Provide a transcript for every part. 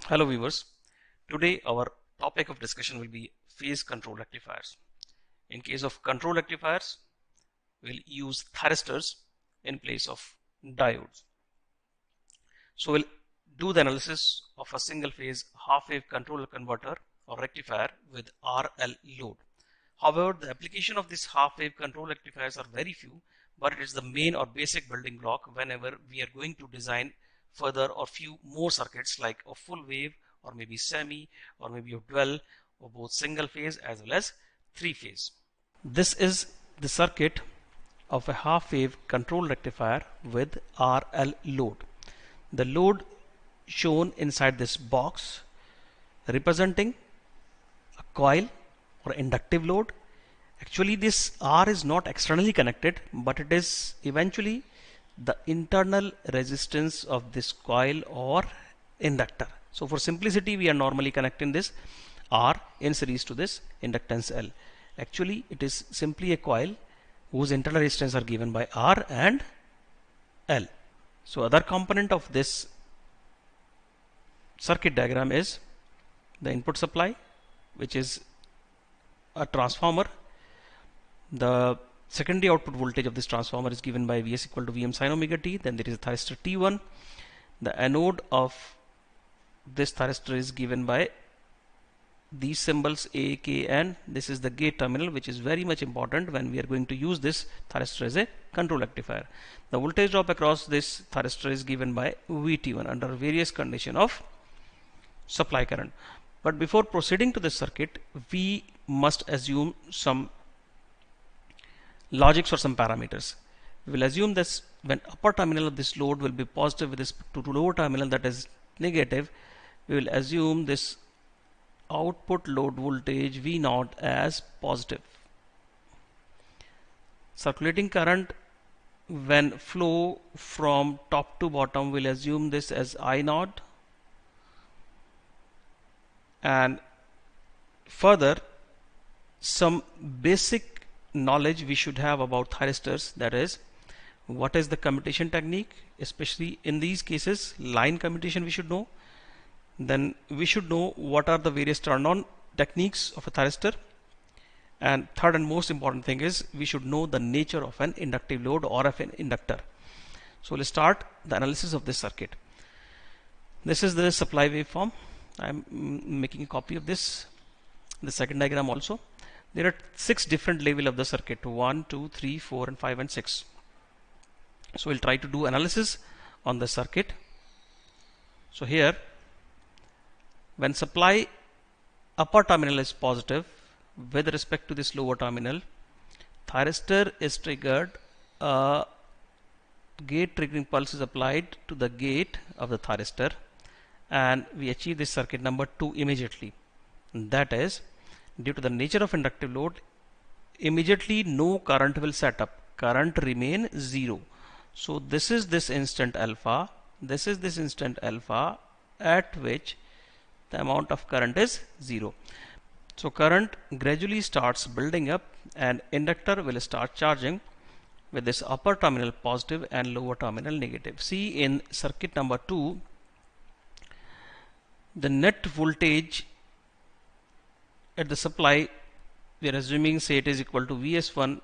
Hello viewers, today our topic of discussion will be phase control rectifiers. In case of control rectifiers, we'll use thyristors in place of diodes. So we'll do the analysis of a single phase half wave control converter or rectifier with RL load. However, the application of this half wave control rectifiers are very few, but it is the main or basic building block whenever we are going to design further or few more circuits like a full wave or maybe semi or maybe a dual or both single phase as well as three phase. This is the circuit of a half wave control rectifier with RL load. The load shown inside this box representing a coil or inductive load. Actually this R is not externally connected, but it is eventually the internal resistance of this coil or inductor. So for simplicity we are normally connecting this R in series to this inductance L. Actually it is simply a coil whose internal resistance are given by R and L. So other component of this circuit diagram is the input supply, which is a transformer. The secondary output voltage of this transformer is given by Vs equal to Vm sin omega t. Then there is a thyristor T1. The anode of this thyristor is given by these symbols A, K, and this is the gate terminal, which is very much important when we are going to use this thyristor as a control rectifier. The voltage drop across this thyristor is given by Vt1 under various condition of supply current. But before proceeding to this circuit, we must assume some logics or some parameters. We will assume this when upper terminal of this load will be positive with respect to lower terminal that is negative, we will assume this output load voltage V0 as positive. Circulating current when flow from top to bottom, we'll assume this as I0. And further, some basic knowledge we should have about thyristors, that is what is the commutation technique, especially in these cases line commutation we should know. Then we should know what are the various turn on techniques of a thyristor, and third and most important thing is we should know the nature of an inductive load or of an inductor. So let's start the analysis of this circuit. This is the supply waveform. I'm making a copy of this, the second diagram also. There are 6 different levels of the circuit, 1, 2, 3, 4 and 5 and 6. So we'll try to do analysis on the circuit. So here, when supply upper terminal is positive with respect to this lower terminal, thyristor is triggered, gate triggering pulse is applied to the gate of the thyristor, and we achieve this circuit number 2 immediately. That is, due to the nature of inductive load, immediately no current will set up, current remain 0. So this is this instant alpha, this is this instant alpha at which the amount of current is 0. So current gradually starts building up and inductor will start charging with this upper terminal positive and lower terminal negative. See in circuit number 2, the net voltage at the supply, we are assuming say it is equal to Vs1,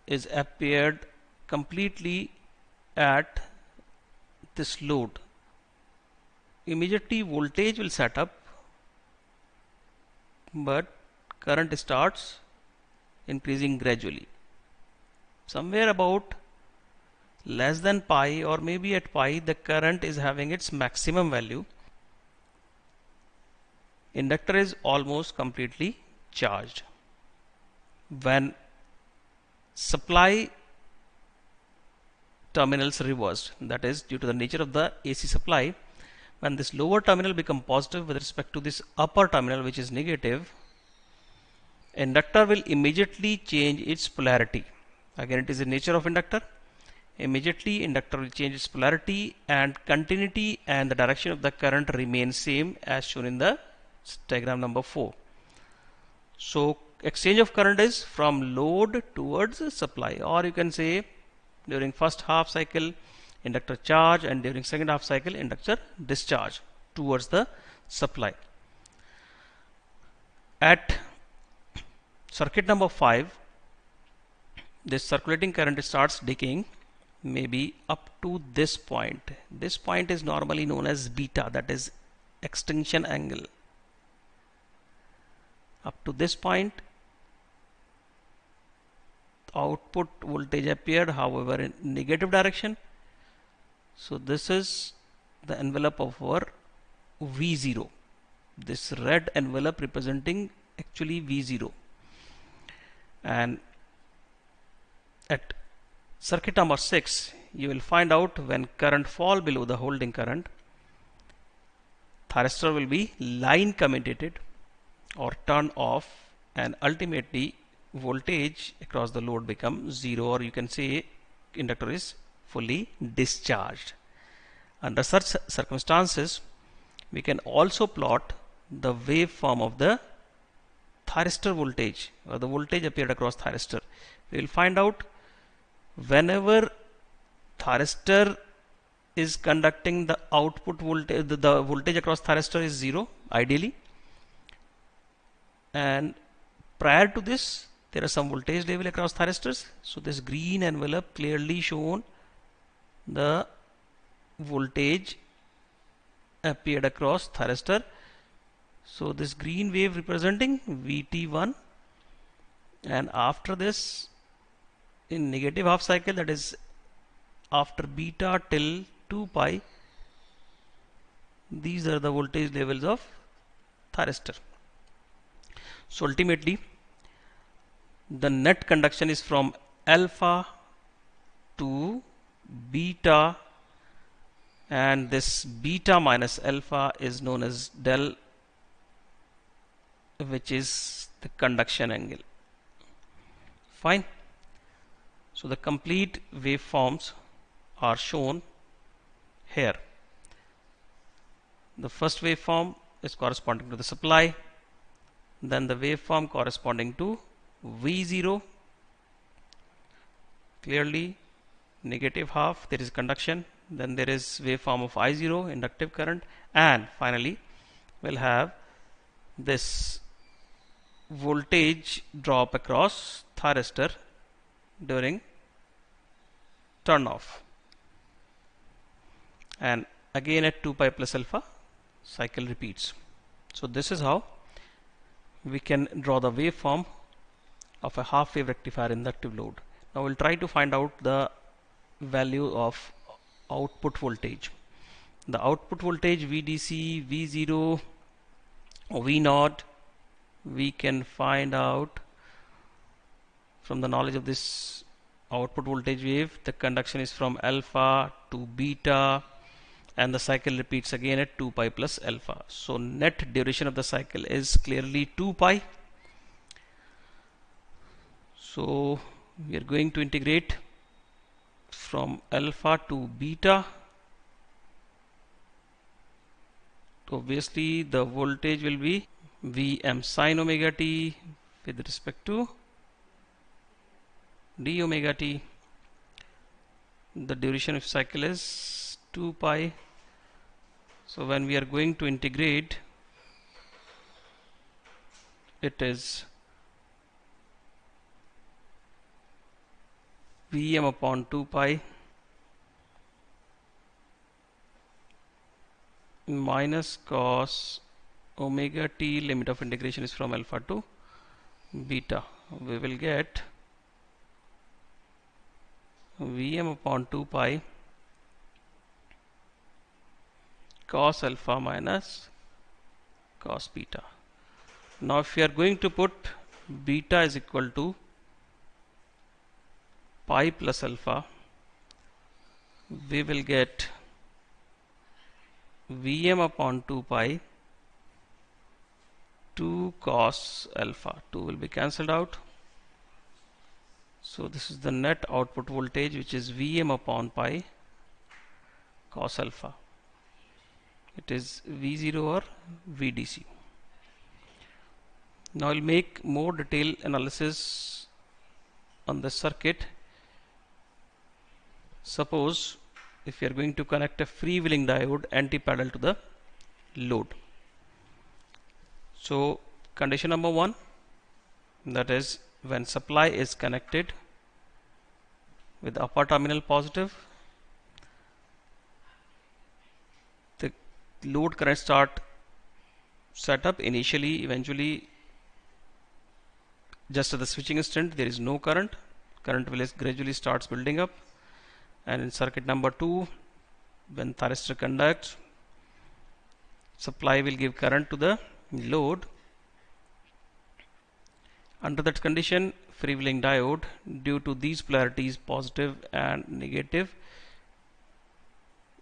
is appeared completely at this load. Immediately voltage will set up, but current starts increasing gradually. Somewhere about less than pi or maybe at pi, the current is having its maximum value. Inductor is almost completely charged. When supply terminals reversed, that is due to the nature of the AC supply, when this lower terminal become positive with respect to this upper terminal which is negative, inductor will immediately change its polarity. Again, it is the nature of inductor. Immediately inductor will change its polarity, and continuity and the direction of the current remain same as shown in the diagram number 4. So exchange of current is from load towards supply, or you can say during first half cycle inductor charge and during second half cycle inductor discharge towards the supply. At circuit number 5, this circulating current starts decaying maybe up to this point. This point is normally known as beta, that is extinction angle. Up to this point, output voltage appeared, however, in negative direction. So this is the envelope of our V0. This red envelope representing actually V0. And at circuit number 6, you will find out when current fall below the holding current, thyristor will be line commutated or turn off, and ultimately voltage across the load becomes 0, or you can say inductor is fully discharged. Under such circumstances, we can also plot the waveform of the thyristor voltage, or the voltage appeared across thyristor. We will find out whenever thyristor is conducting, the output voltage, the voltage across thyristor is 0 ideally, and prior to this there are some voltage level across thyristors. So this green envelope clearly shown the voltage appeared across thyristor. So this green wave representing VT1, and after this in negative half cycle, that is after beta till 2 pi, these are the voltage levels of thyristor. So ultimately the net conduction is from alpha to beta, and this beta minus alpha is known as del, which is the conduction angle. Fine. So the complete waveforms are shown here. The first waveform is corresponding to the supply, then the waveform corresponding to V0, clearly negative half, there is conduction, then there is waveform of I0, inductive current, and finally we'll have this voltage drop across thyristor during turn off, and again at 2 pi plus alpha cycle repeats. So this is how we can draw the waveform of a half wave rectifier inductive load. Now we'll try to find out the value of output voltage. The output voltage VDC, V0, V0, we can find out from the knowledge of this output voltage wave. The conduction is from alpha to beta, and the cycle repeats again at 2 pi plus alpha. So net duration of the cycle is clearly 2 pi. So we are going to integrate from alpha to beta. Obviously the voltage will be Vm sin omega t with respect to d omega t. The duration of cycle is 2 pi. So when we are going to integrate, it is Vm upon 2 pi minus cos omega t, limit of integration is from alpha to beta. We will get Vm upon 2 pi cos alpha minus cos beta. Now if we are going to put beta is equal to pi plus alpha, we will get Vm upon 2 pi 2 cos alpha. 2 will be cancelled out. So this is the net output voltage, which is Vm upon pi cos alpha. It is V0 or VDC. Now I'll make more detailed analysis on the circuit. Suppose if you are going to connect a freewheeling diode anti-parallel to the load. So condition number 1, that is when supply is connected with upper terminal positive, the load current start set up initially, eventually just at the switching instant there is no current will gradually starts building up. And in circuit number 2, when thyristor conducts, supply will give current to the load. Under that condition, freewheeling diode, due to these polarities positive and negative,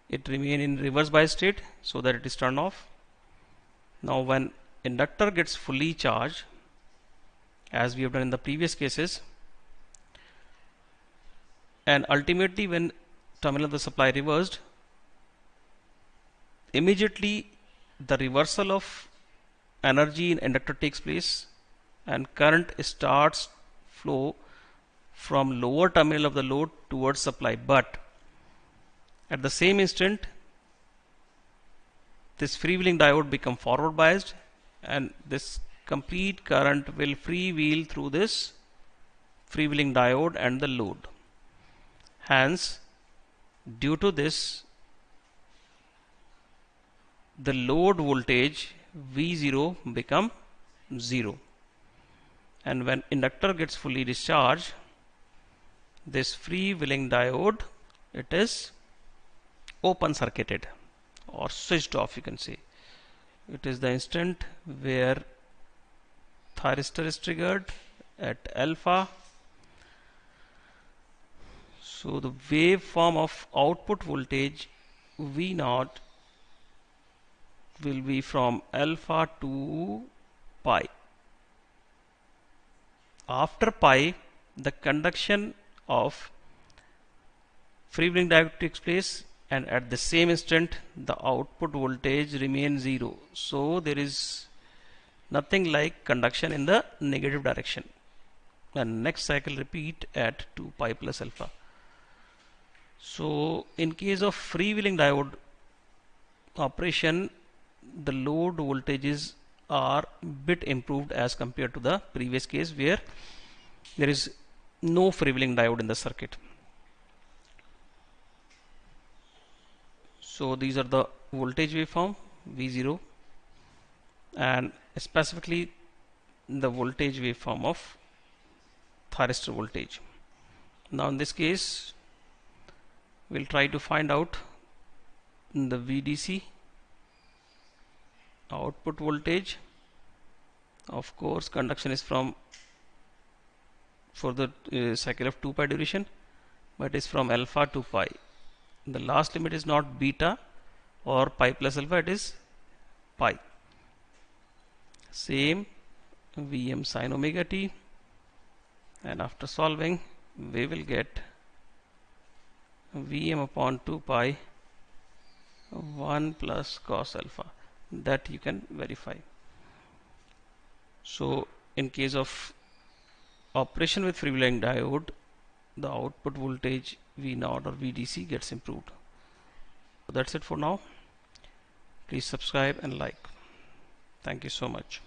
it remain in reverse bias state so that it is turned off. Now when inductor gets fully charged, as we have done in the previous cases, and ultimately when terminal of the supply reversed, immediately the reversal of energy in inductor takes place and current starts flow from lower terminal of the load towards supply, but at the same instant this freewheeling diode become forward biased and this complete current will freewheel through this freewheeling diode and the load. Hence, due to this, the load voltage V0 become 0, and when inductor gets fully discharged, this freewheeling diode, it is open circuited or switched off, you can say. It is the instant where thyristor is triggered at alpha. So the waveform of output voltage V0 will be from alpha to pi. After pi, the conduction of freewheeling diode takes place, and at the same instant the output voltage remains 0. So there is nothing like conduction in the negative direction. And next cycle repeat at 2 pi plus alpha. So in case of freewheeling diode operation, the load voltages are bit improved as compared to the previous case where there is no freewheeling diode in the circuit. So these are the voltage waveform V0 and specifically the voltage waveform of thyristor voltage. Now in this case we'll try to find out the VDC output voltage. Of course conduction is from for the cycle of 2 pi duration, but is from alpha to pi. The last limit is not beta or pi plus alpha, it is pi. Same Vm sin omega t, and after solving we will get Vm upon 2 pi 1 plus cos alpha, that you can verify. So in case of operation with freewheeling diode, the output voltage V0 or VDC gets improved. So that's it for now. Please subscribe and like. Thank you so much.